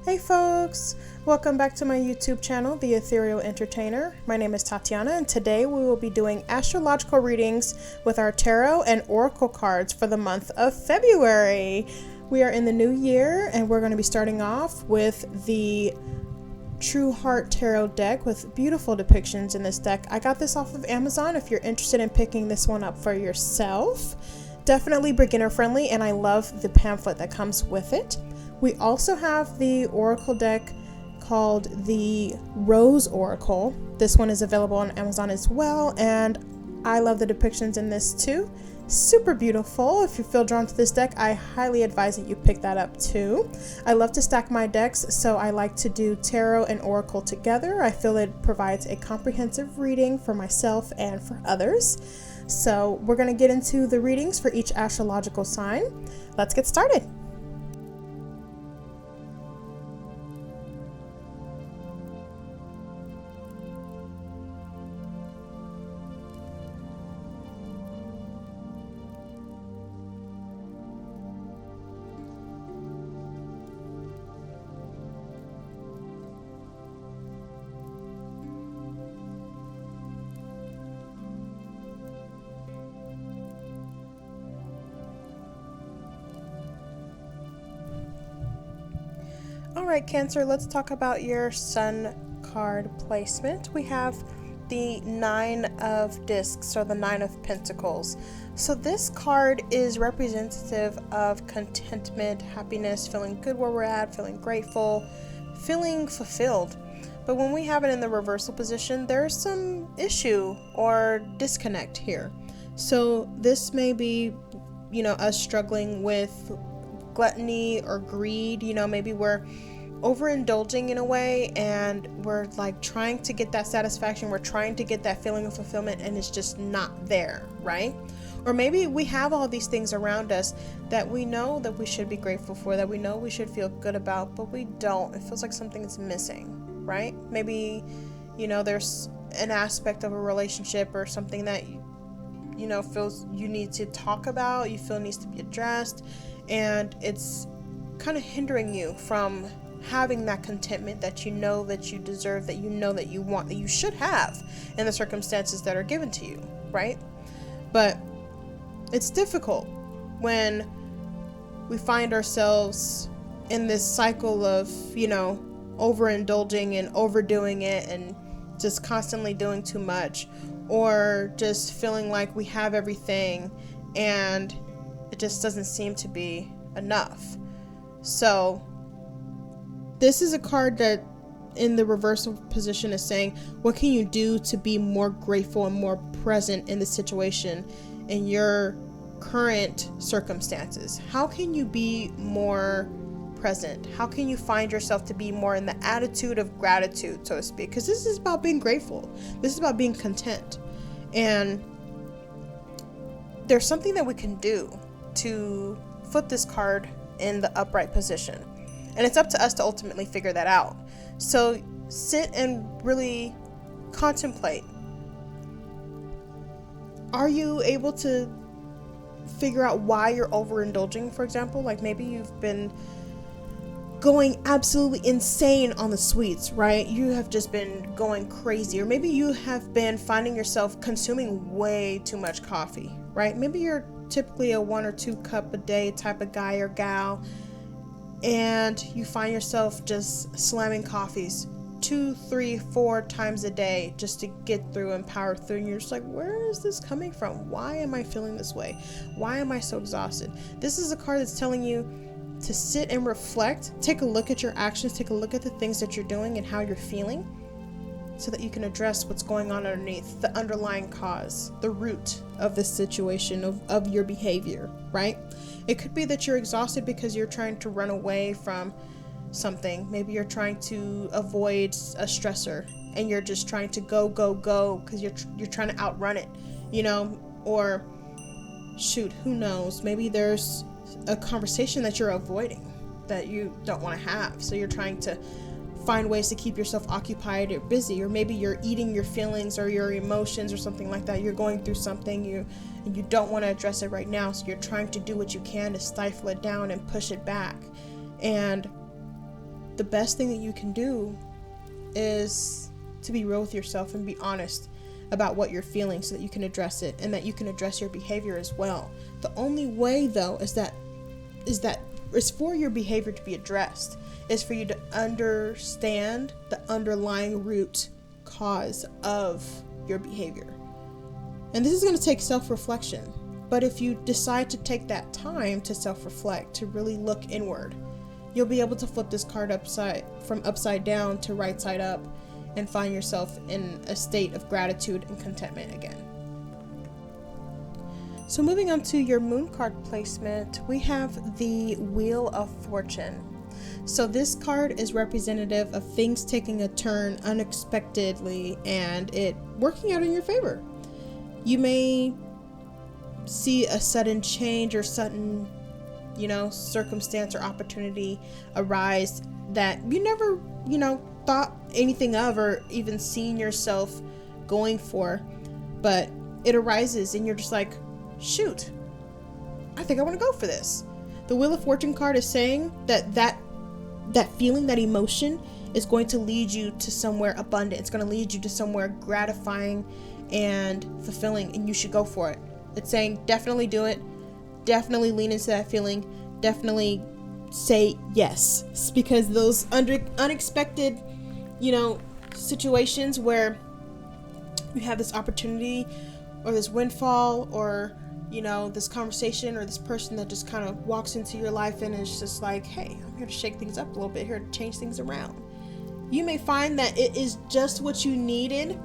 Hey folks, welcome back to my YouTube channel, The Ethereal Entertainer. My name is Tatiana and today we will be doing astrological readings with our tarot and oracle cards for the month of February. We are in the new year and we're going to be starting off with the True Heart Tarot deck with beautiful depictions in this deck. I got this off of Amazon if you're interested in picking this one up for yourself. Definitely beginner friendly and I love the pamphlet that comes with it. We also have the oracle deck called the Rose Oracle. This one is available on Amazon as well, and I love the depictions in this too. Super beautiful. If you feel drawn to this deck, I highly advise that you pick that up too. I love to stack my decks, so I like to do tarot and oracle together. I feel it provides a comprehensive reading for myself and for others. So we're going to get into the readings for each astrological sign. Let's get started. Alright, Cancer, let's talk about your Sun card placement. We have the Nine of Discs, or the Nine of Pentacles. So this card is representative of contentment, happiness, feeling good where we're at, feeling grateful, feeling fulfilled. But when we have it in the reversal position, there's some issue or disconnect here. So this may be, us struggling with gluttony or greed. Maybe we're overindulging in a way and we're like trying to get that satisfaction, we're trying to get that feeling of fulfillment and it's just not there, right? Or maybe we have all these things around us that we know that we should be grateful for, that we know we should feel good about, but we don't. It feels like something is missing, right? Maybe there's an aspect of a relationship or something that feels you need to talk about, you feel needs to be addressed, and it's kind of hindering you from having that contentment that you know that you deserve, that you know that you want, that you should have in the circumstances that are given to you, right? But it's difficult when we find ourselves in this cycle of, overindulging and overdoing it and just constantly doing too much, or just feeling like we have everything and it just doesn't seem to be enough. So this is a card that in the reversal position is saying, what can you do to be more grateful and more present in the situation in your current circumstances? How can you be more present? How can you find yourself to be more in the attitude of gratitude, so to speak? Because this is about being grateful. This is about being content. And there's something that we can do to flip this card in the upright position. And it's up to us to ultimately figure that out. So sit and really contemplate. Are you able to figure out why you're overindulging, for example? Like maybe you've been going absolutely insane on the sweets, right? You have just been going crazy. Or maybe you have been finding yourself consuming way too much coffee, right? Maybe you're typically a 1 or 2 cup a day type of guy or gal, and you find yourself just slamming coffees 2, 3, 4 times a day just to get through and power through, and you're just like, where is this coming from? Why am I feeling this way? Why am I so exhausted? This is a card that's telling you to sit and reflect, take a look at your actions, take a look at the things that you're doing and how you're feeling, so that you can address what's going on underneath, the underlying cause, the root of this situation, of your behavior, right? It could be that you're exhausted because you're trying to run away from something. Maybe you're trying to avoid a stressor and you're just trying to go because you're trying to outrun it, or shoot, who knows? Maybe there's a conversation that you're avoiding that you don't want to have. So you're trying to find ways to keep yourself occupied or busy, or maybe you're eating your feelings or your emotions or something like that. You're going through something, you don't want to address it right now, so you're trying to do what you can to stifle it down and push it back. And the best thing that you can do is to be real with yourself and be honest about what you're feeling so that you can address it and that you can address your behavior as well. The only way though is for your behavior to be addressed, is for you to understand the underlying root cause of your behavior. And this is going to take self-reflection. But if you decide to take that time to self-reflect, to really look inward, you'll be able to flip this card from upside down to right side up and find yourself in a state of gratitude and contentment again. So moving on to your moon card placement, we have the Wheel of Fortune. So this card is representative of things taking a turn unexpectedly and it working out in your favor. You may see a sudden change or sudden, circumstance or opportunity arise that you never, thought anything of or even seen yourself going for, but it arises and you're just like, shoot, I think I want to go for this. The Wheel of Fortune card is saying that feeling, that emotion is going to lead you to somewhere abundant. It's going to lead you to somewhere gratifying and fulfilling, and you should go for it. It's saying definitely do it, definitely lean into that feeling, definitely say yes, because those unexpected situations where you have this opportunity or this windfall or this conversation or this person that just kind of walks into your life and is just like, hey, I'm here to shake things up a little bit, here to change things around. You may find that it is just what you needed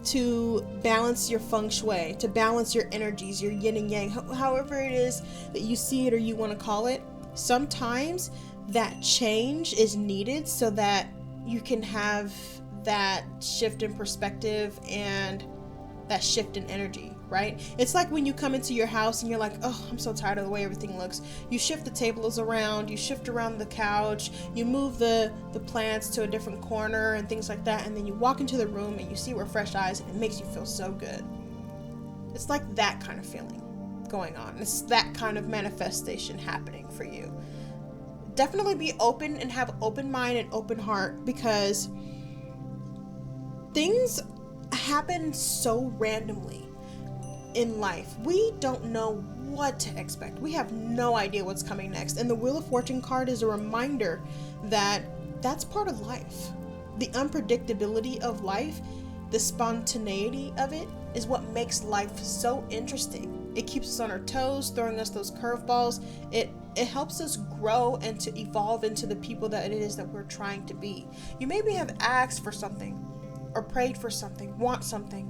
to balance your feng shui, to balance your energies, your yin and yang, however it is that you see it or you want to call it. Sometimes that change is needed so that you can have that shift in perspective and that shift in energy, right? It's like when you come into your house and you're like, oh, I'm so tired of the way everything looks. You shift the tables around, you shift around the couch, you move the plants to a different corner and things like that, and then you walk into the room and you see with fresh eyes and it makes you feel so good. It's like that kind of feeling going on. It's that kind of manifestation happening for you. Definitely be open and have open mind and open heart, because things happen so randomly in life. We don't know what to expect. We have no idea what's coming next. And the Wheel of Fortune card is a reminder that that's part of life. The unpredictability of life, the spontaneity of it, is what makes life so interesting. It keeps us on our toes, throwing us those curveballs. It helps us grow and to evolve into the people that it is that we're trying to be. You maybe have asked for something or prayed for something, want something,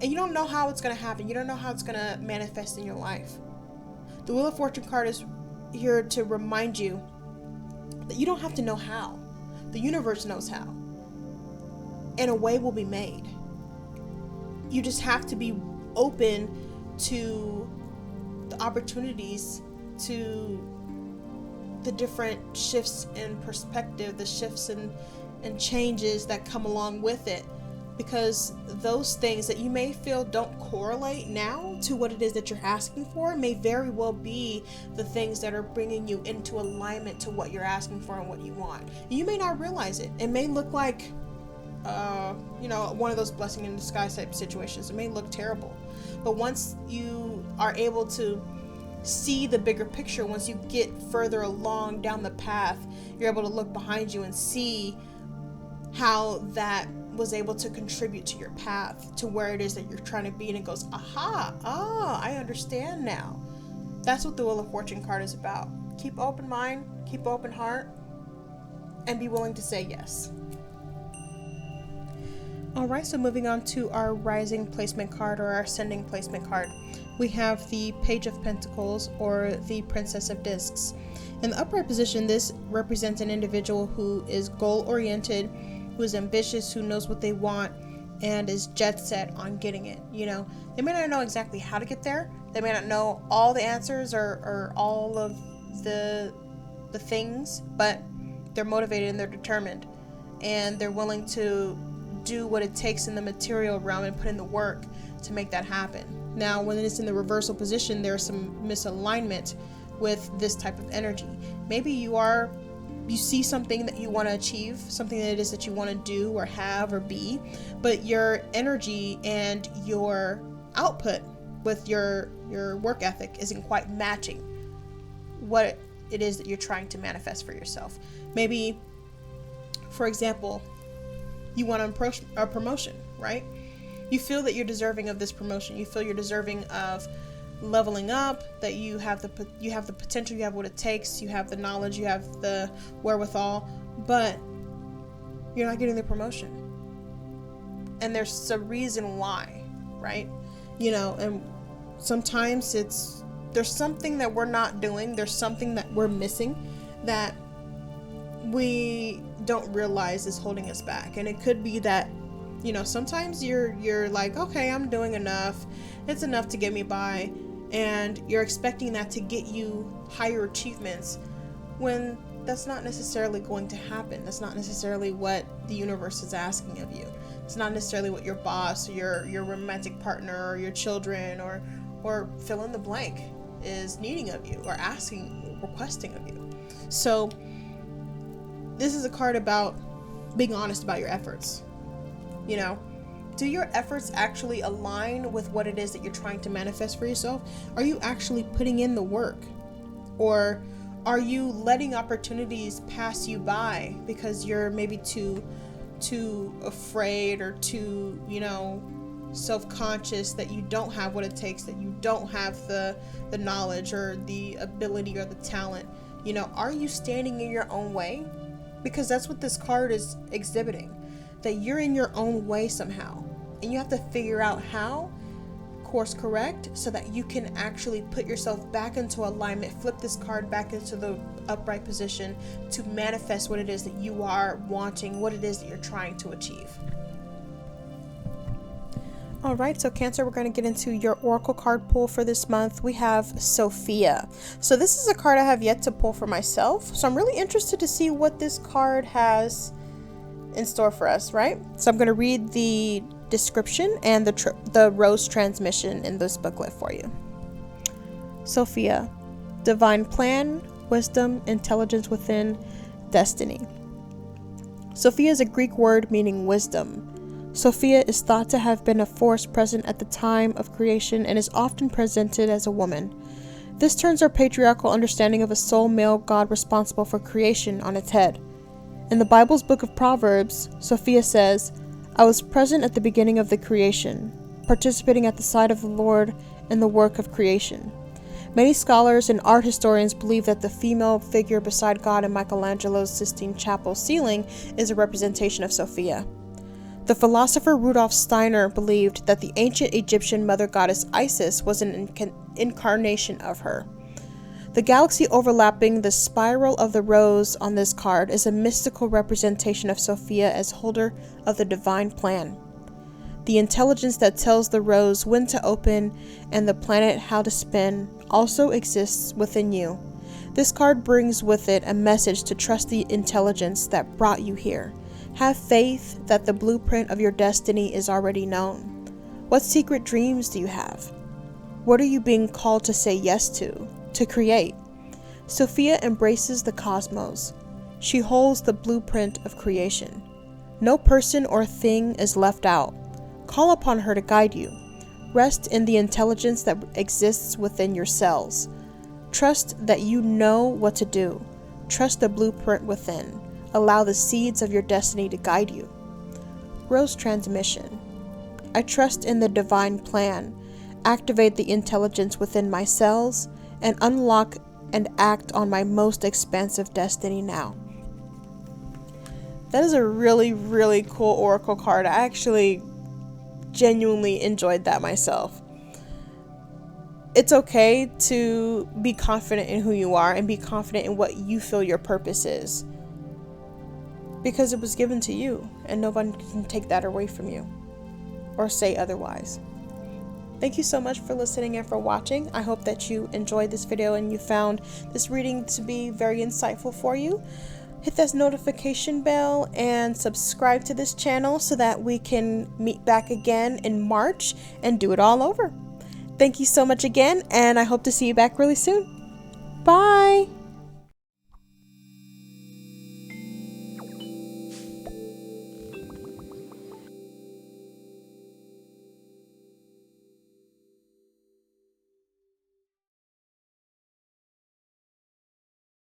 and you don't know how it's going to happen. You don't know how it's going to manifest in your life. The Wheel of Fortune card is here to remind you that you don't have to know how. The universe knows how, and a way will be made. You just have to be open to the opportunities, to the different shifts in perspective, the shifts and changes that come along with it, because those things that you may feel don't correlate now to what it is that you're asking for may very well be the things that are bringing you into alignment to what you're asking for and what you want. You may not realize it. It may look like one of those blessing in disguise type situations. It may look terrible, but once you are able to see the bigger picture, once you get further along down the path, you're able to look behind you and see how that was able to contribute to your path, to where it is that you're trying to be, and it goes, I understand now. That's what the Wheel of Fortune card is about. Keep open mind, keep open heart, and be willing to say yes. Alright, so moving on to our rising placement card or our ascending placement card. We have the Page of Pentacles or the Princess of Discs. In the upright position, this represents an individual who is goal-oriented, who is ambitious, who knows what they want, and is jet set on getting it. They may not know exactly how to get there. They may not know all the answers or all of the things, but they're motivated and they're determined, and they're willing to do what it takes in the material realm and put in the work to make that happen. Now, when it's in the reversal position, there's some misalignment with this type of energy. Maybe you are you see something that you want to achieve, something that it is that you want to do or have or be, but your energy and your output with your work ethic isn't quite matching what it is that you're trying to manifest for yourself. Maybe, for example, you want a promotion, right? You feel that you're deserving of this promotion. You feel you're deserving of leveling up, that you have the potential, you have what it takes, you have the knowledge, you have the wherewithal, but you're not getting the promotion. And there's a reason why, right? And sometimes there's something that we're not doing, there's something that we're missing that we don't realize is holding us back. And it could be that, sometimes you're like, okay, I'm doing enough, it's enough to get me by, and you're expecting that to get you higher achievements, when that's not necessarily going to happen. That's not necessarily what the universe is asking of you. It's not necessarily what your boss, or your romantic partner, or your children, or fill in the blank is needing of you, or asking, requesting of you. So this is a card about being honest about your efforts. Do your efforts actually align with what it is that you're trying to manifest for yourself? Are you actually putting in the work? Or are you letting opportunities pass you by because you're maybe too afraid or too, self-conscious that you don't have what it takes, that you don't have the knowledge or the ability or the talent? Are you standing in your own way? Because that's what this card is exhibiting, that you're in your own way somehow. And you have to figure out how, course correct, so that you can actually put yourself back into alignment, flip this card back into the upright position to manifest what it is that you are wanting, what it is that you're trying to achieve. All right, so Cancer, we're going to get into your oracle card pull for this month. We have Sophia. So this is a card I have yet to pull for myself. So I'm really interested to see what this card has in store for us, right? So I'm going to read the description and the rose transmission in this booklet for you. Sophia, divine plan, wisdom, intelligence within, destiny. Sophia is a Greek word meaning wisdom. Sophia is thought to have been a force present at the time of creation and is often presented as a woman. This turns our patriarchal understanding of a sole male god responsible for creation on its head. In the Bible's book of Proverbs, Sophia says, "I was present at the beginning of the creation, participating at the side of the Lord in the work of creation." Many scholars and art historians believe that the female figure beside God in Michelangelo's Sistine Chapel ceiling is a representation of Sophia. The philosopher Rudolf Steiner believed that the ancient Egyptian mother goddess Isis was an incarnation of her. The galaxy overlapping the spiral of the rose on this card is a mystical representation of Sophia as holder of the divine plan. The intelligence that tells the rose when to open and the planet how to spin also exists within you. This card brings with it a message to trust the intelligence that brought you here. Have faith that the blueprint of your destiny is already known. What secret dreams do you have? What are you being called to say yes to create? Sophia embraces the cosmos. She holds the blueprint of creation. No person or thing is left out. Call upon her to guide you. Rest in the intelligence that exists within your cells. Trust that you know what to do. Trust the blueprint within. Allow the seeds of your destiny to guide you. Rose transmission. I trust in the divine plan. Activate the intelligence within my cells and unlock and act on my most expansive destiny now. That is a really, really cool oracle card. I actually genuinely enjoyed that myself. It's okay to be confident in who you are and be confident in what you feel your purpose is, because it was given to you and no one can take that away from you or say otherwise. Thank you so much for listening and for watching. I hope that you enjoyed this video and you found this reading to be very insightful for you. Hit that notification bell and subscribe to this channel so that we can meet back again in March and do it all over. Thank you so much again, and I hope to see you back really soon. Bye!